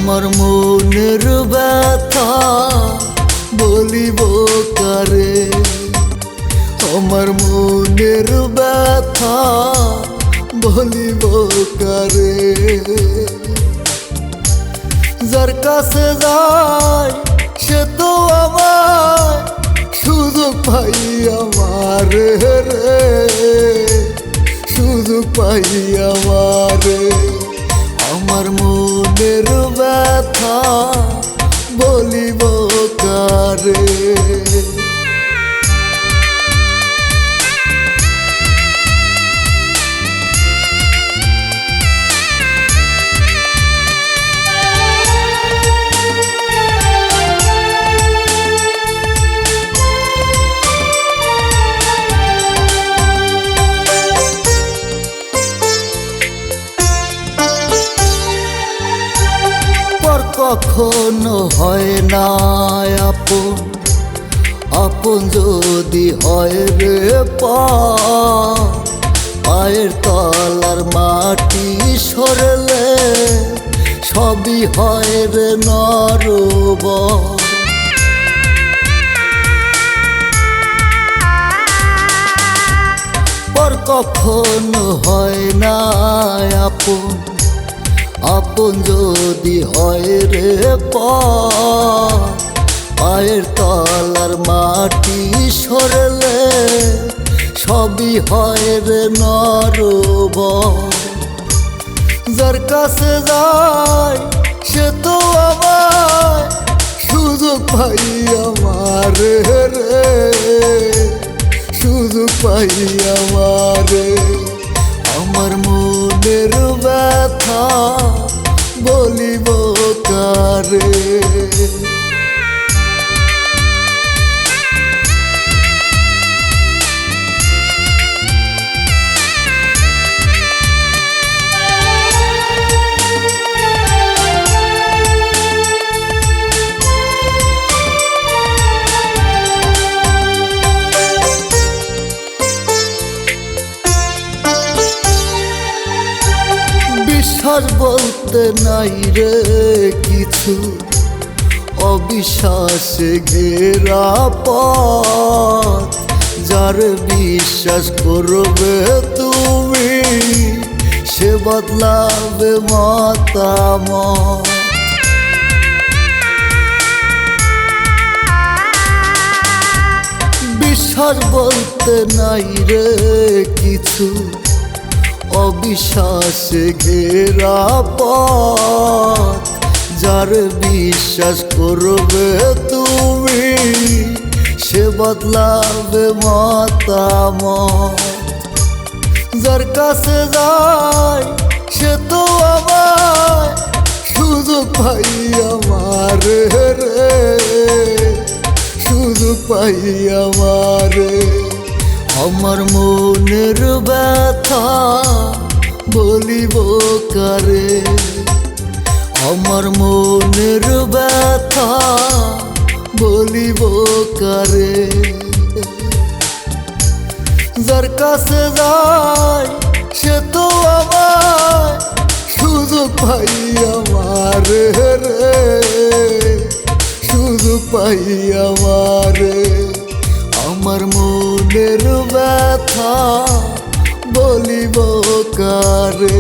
আমার মনের ব্যথা বলিব কারে, আমার মনের ব্যথা বলিব কারে। যার কাছে যায় সে তো আমার সুযোগ পাই আমার রে, সুযোগ পাই আমার। আমার মনের ব্যথা বলিব কারে। কখনো হয় না আপন, আপন যদি হয় রে পায়ের তলার মাটি সরলে সবই হয় রে নরবর। পর কখনো হয় না আপন, আপন যদি হয় রে পায়ের তলার মাটি সরলে সবই হয় রে নরবর। যার কাছে যায় সে তো আমার সুযোগ পাই আমার রে, সুযোগ পাই আমার। আমার মনের ব্যথা বলিব কারে। বিশ্বাস বলতে নাই রে কিছু, অবিশ্বাসে ঘেরা পথ। যার বিশ্বাস করবে তুমি সে বদলাবে মতামত। বিশ্বাস বলতে নাই রে কিছু, অবিশ্বাসে ঘেরা পথ। যার বিশ্বাস করবে তুমি সে বদলাবে মতামত। যার কাছে যায় সে তো আমার সুযোগ পাই আমার রে, সুযোগ পাই আমার। আমার মনের ব্যথা বলিব কারে, আমার মনের ব্যথা বলিব কারে। যার কাছে যায় সে তো আমার সুযোগ পাই আমার রে, সুযোগ পাই আমার। আমার মনের ব্যথা বলিব কারে।